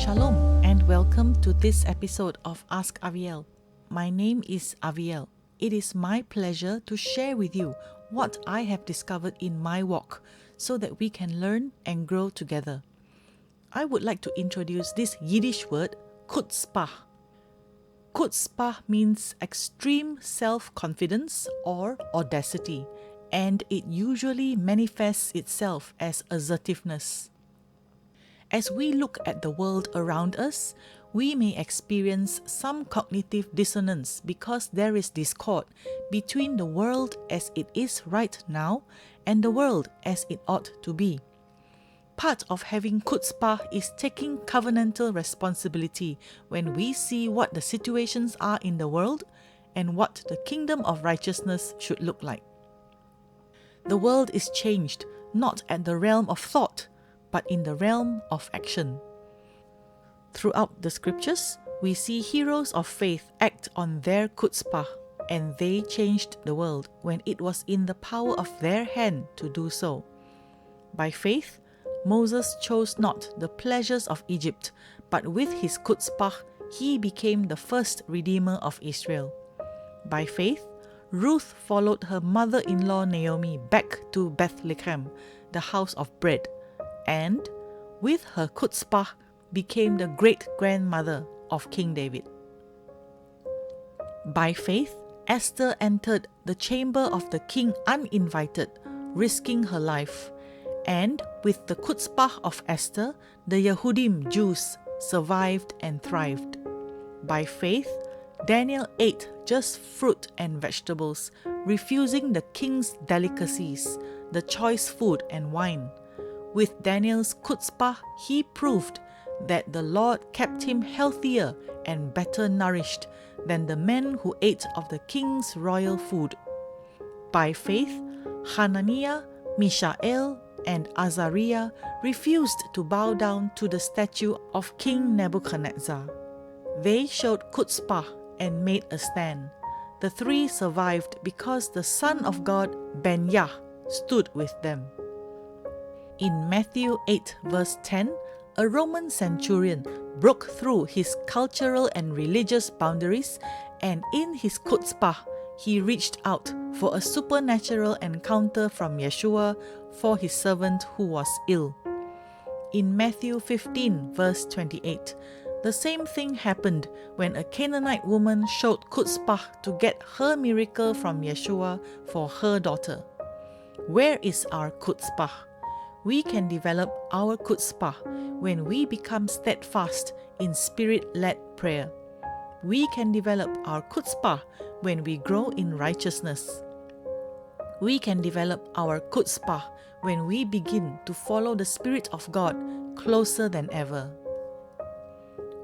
Shalom and welcome to this episode of Ask Aviel. My name is Aviel. It is my pleasure to share with you what I have discovered in my walk so that we can learn and grow together. I would like to introduce this Yiddish word, Chutzpah. Chutzpah means extreme self-confidence or audacity, and it usually manifests itself as assertiveness. As we look at the world around us, we may experience some cognitive dissonance because there is discord between the world as it is right now and the world as it ought to be. Part of having chutzpah is taking covenantal responsibility when we see what the situations are in the world and what the kingdom of righteousness should look like. The world is changed not at the realm of thought, but in the realm of action. Throughout the scriptures, we see heroes of faith act on their chutzpah, and they changed the world when it was in the power of their hand to do so. By faith, Moses chose not the pleasures of Egypt, but with his chutzpah, he became the first redeemer of Israel. By faith, Ruth followed her mother-in-law Naomi back to Bethlechem, the house of bread, and, with her chutzpah, became the great-grandmother of King David. By faith, Esther entered the chamber of the king uninvited, risking her life, and with the chutzpah of Esther, the Yehudim Jews survived and thrived. By faith, Daniel ate just fruit and vegetables, refusing the king's delicacies, the choice food and wine. With Daniel's chutzpah, he proved that the Lord kept him healthier and better nourished than the men who ate of the king's royal food. By faith, Hananiah, Mishael, and Azariah refused to bow down to the statue of King Nebuchadnezzar. They showed chutzpah and made a stand. The three survived because the Son of God, Ben-Yah, stood with them. In Matthew 8 verse 10, a Roman centurion broke through his cultural and religious boundaries, and in his chutzpah, he reached out for a supernatural encounter from Yeshua for his servant who was ill. In Matthew 15 verse 28, the same thing happened when a Canaanite woman showed chutzpah to get her miracle from Yeshua for her daughter. Where is our chutzpah? We can develop our chutzpah when we become steadfast in spirit-led prayer. We can develop our chutzpah when we grow in righteousness. We can develop our chutzpah when we begin to follow the Spirit of God closer than ever.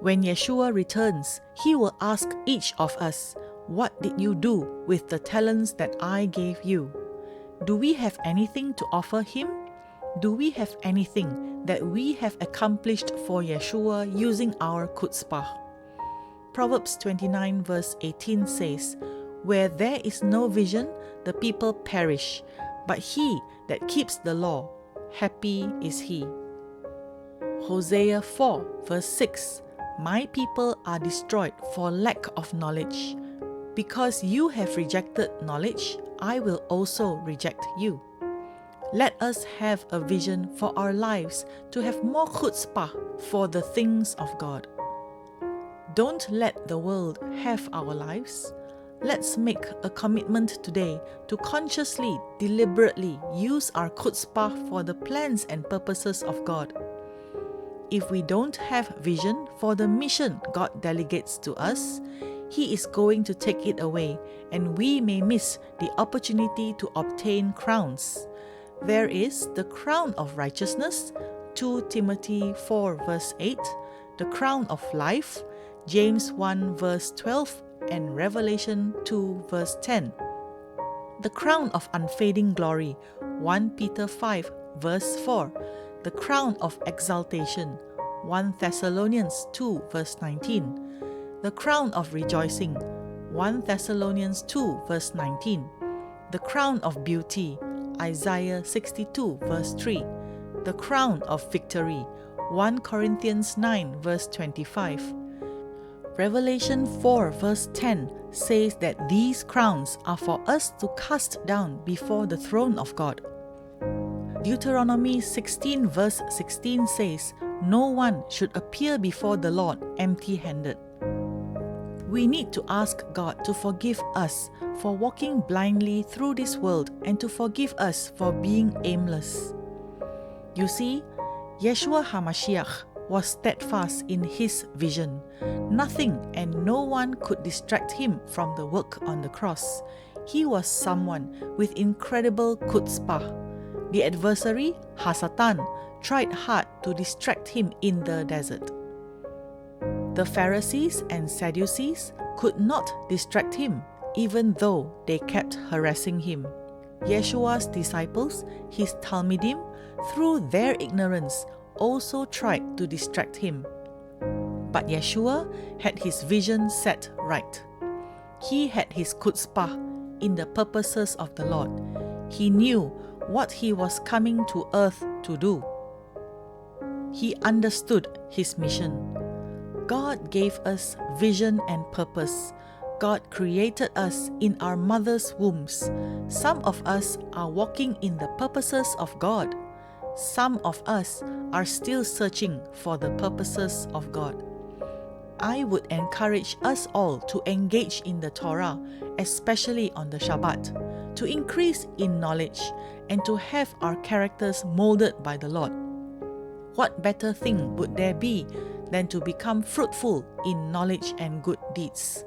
When Yeshua returns, he will ask each of us, "What did you do with the talents that I gave you?" Do we have anything to offer him? Do we have anything that we have accomplished for Yeshua using our chutzpah? Proverbs 29 verse 18 says, "Where there is no vision, the people perish, but he that keeps the law, happy is he." Hosea 4 verse 6, "My people are destroyed for lack of knowledge. Because you have rejected knowledge, I will also reject you." Let us have a vision for our lives to have more chutzpah for the things of God. Don't let the world have our lives. Let's make a commitment today to consciously, deliberately use our chutzpah for the plans and purposes of God. If we don't have vision for the mission God delegates to us, He is going to take it away, and we may miss the opportunity to obtain crowns. There is the crown of righteousness, 2 Timothy 4 verse 8, the crown of life, James 1 verse 12, and Revelation 2 verse 10. The crown of unfading glory, 1 Peter 5 verse 4, the crown of exaltation, 1 Thessalonians 2 verse 19, the crown of rejoicing, 1 Thessalonians 2 verse 19, the crown of beauty, Isaiah 62 verse 3, the crown of victory, 1 Corinthians 9 verse 25. Revelation 4 verse 10 says that these crowns are for us to cast down before the throne of God. Deuteronomy 16 verse 16 says, no one should appear before the Lord empty-handed. We need to ask God to forgive us for walking blindly through this world and to forgive us for being aimless. You see, Yeshua HaMashiach was steadfast in his vision. Nothing and no one could distract him from the work on the cross. He was someone with incredible Chutzpah. The adversary, Hasatan, tried hard to distract him in the desert. The Pharisees and Sadducees could not distract him, even though they kept harassing him. Yeshua's disciples, his Talmidim, through their ignorance, also tried to distract him. But Yeshua had his vision set right. He had his Chutzpah in the purposes of the Lord. He knew what he was coming to earth to do. He understood his mission. God gave us vision and purpose. God created us in our mother's wombs. Some of us are walking in the purposes of God. Some of us are still searching for the purposes of God. I would encourage us all to engage in the Torah, especially on the Shabbat, to increase in knowledge and to have our characters molded by the Lord. What better thing would there be than to become fruitful in knowledge and good deeds?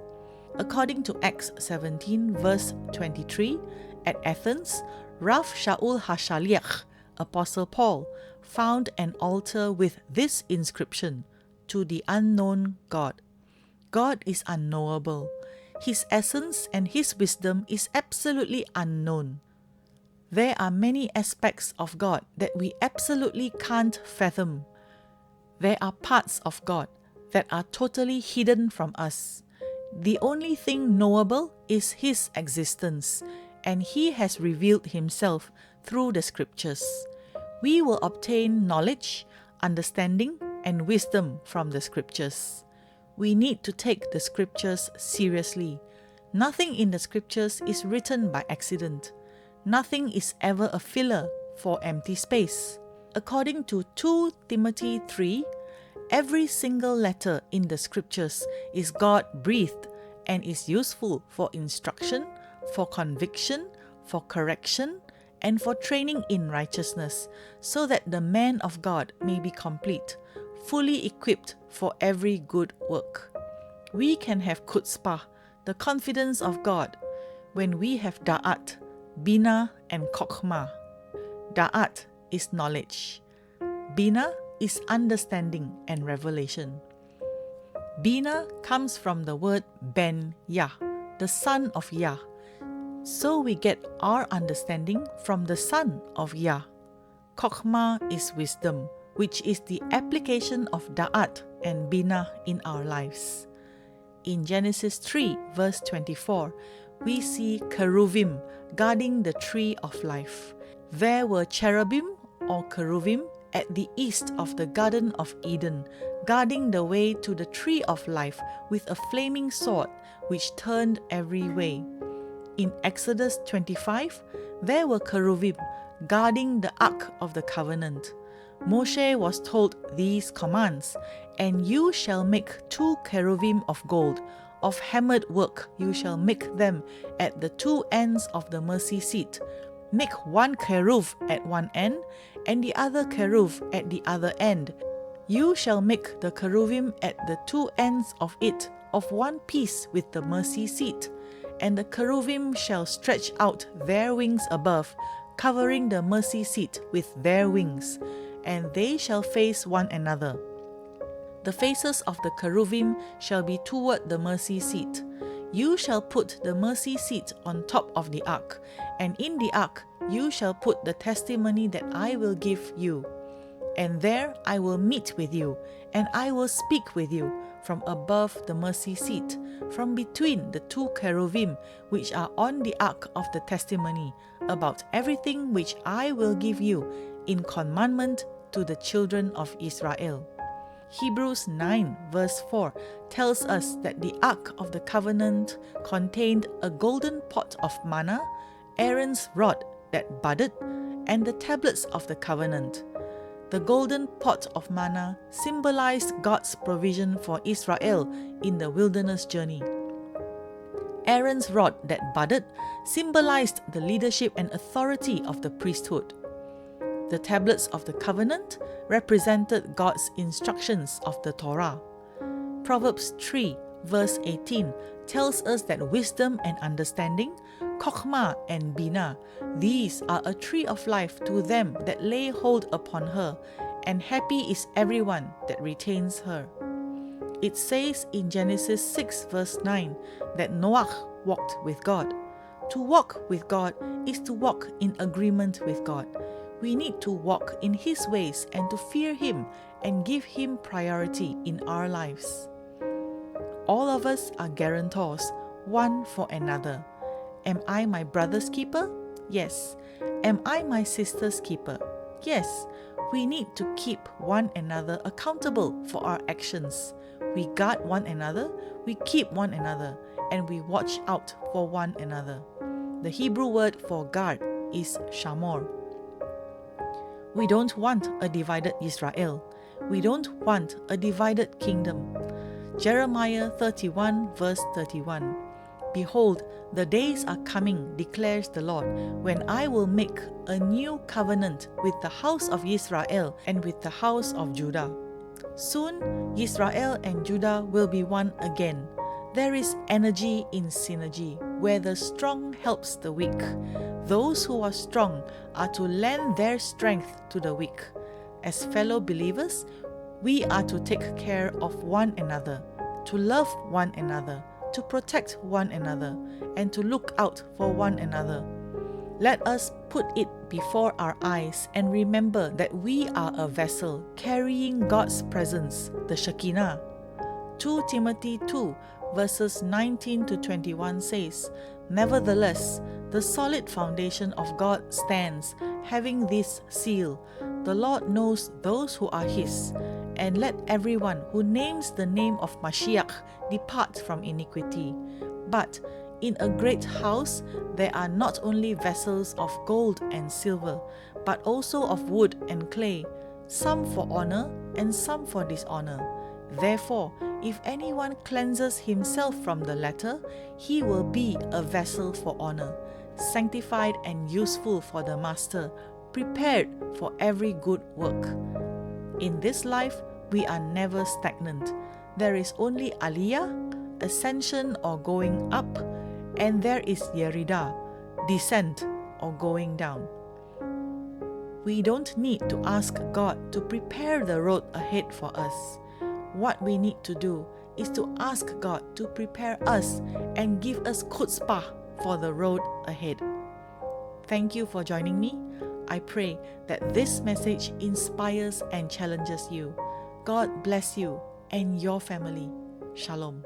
According to Acts 17 verse 23, at Athens, Rav Shaul HaShaliach, Apostle Paul, found an altar with this inscription, to the unknown God. God is unknowable. His essence and his wisdom is absolutely unknown. There are many aspects of God that we absolutely can't fathom. There are parts of God that are totally hidden from us. The only thing knowable is his existence, and he has revealed himself through the scriptures. We will obtain knowledge, understanding, and wisdom from the scriptures. We need to take the scriptures seriously. Nothing in the scriptures is written by accident. Nothing is ever a filler for empty space. According to 2 Timothy 3, every single letter in the scriptures is God-breathed and is useful for instruction, for conviction, for correction, and for training in righteousness, so that the man of God may be complete, fully equipped for every good work. We can have Chutzpah, the confidence of God, when we have Da'at, Bina, and Chokhmah. Da'at is knowledge. Bina is understanding and revelation. Bina comes from the word Ben Yah, the son of Yah. So we get our understanding from the son of Yah. Chokhmah is wisdom, which is the application of Da'at and Bina in our lives. In Genesis 3 verse 24, we see cherubim guarding the tree of life. There were cherubim or cherubim at the east of the Garden of Eden, guarding the way to the tree of life with a flaming sword which turned every way. In Exodus 25, there were cherubim guarding the Ark of the Covenant. Moshe was told these commands, "And you shall make 2 cherubim of gold, of hammered work you shall make them at the 2 ends of the mercy seat. Make 1 cherub at one end, and the other cherub at the other end. You shall make the cherubim at the 2 ends of it of one piece with the mercy seat. And the cherubim shall stretch out their wings above, covering the mercy seat with their wings, and they shall face one another. The faces of the cherubim shall be toward the mercy seat. You shall put the mercy seat on top of the ark, and in the ark you shall put the testimony that I will give you. And there I will meet with you, and I will speak with you from above the mercy seat, from between the 2 cherubim which are on the ark of the testimony, about everything which I will give you in commandment to the children of Israel. Hebrews 9 verse 4 tells us that the Ark of the Covenant contained a golden pot of manna, Aaron's rod that budded, and the tablets of the covenant. The golden pot of manna symbolized God's provision for Israel in the wilderness journey. Aaron's rod that budded symbolized the leadership and authority of the priesthood. The tablets of the covenant represented God's instructions of the Torah. Proverbs 3 verse 18 tells us that wisdom and understanding, Chokhmah and Binah, these are a tree of life to them that lay hold upon her, and happy is everyone that retains her. It says in Genesis 6 verse 9 that Noah walked with God. To walk with God is to walk in agreement with God. We need to walk in His ways and to fear Him and give Him priority in our lives. All of us are guarantors, one for another. Am I my brother's keeper? Yes. Am I my sister's keeper? Yes. We need to keep one another accountable for our actions. We guard one another, we keep one another, and we watch out for one another. The Hebrew word for guard is shamor. We don't want a divided Israel. We don't want a divided kingdom. Jeremiah 31 verse 31. Behold, the days are coming, declares the Lord, when I will make a new covenant with the house of Israel and with the house of Judah. Soon, Israel and Judah will be one again. There is energy in synergy, where the strong helps the weak. Those who are strong are to lend their strength to the weak. As fellow believers, we are to take care of one another, to love one another, to protect one another, and to look out for one another. Let us put it before our eyes and remember that we are a vessel carrying God's presence, the Shekinah. 2 Timothy 2 verses 19 to 21 says, Nevertheless, the solid foundation of God stands, having this seal, the Lord knows those who are His, and let everyone who names the name of Mashiach depart from iniquity. But in a great house there are not only vessels of gold and silver, but also of wood and clay, some for honor and some for dishonor. Therefore, if anyone cleanses himself from the latter, he will be a vessel for honor, sanctified and useful for the master, prepared for every good work. In this life, we are never stagnant. There is only aliyah, ascension or going up, and there is yerida, descent or going down. We don't need to ask God to prepare the road ahead for us. What we need to do is to ask God to prepare us and give us Chutzpah for the road ahead. Thank you for joining me. I pray that this message inspires and challenges you. God bless you and your family. Shalom.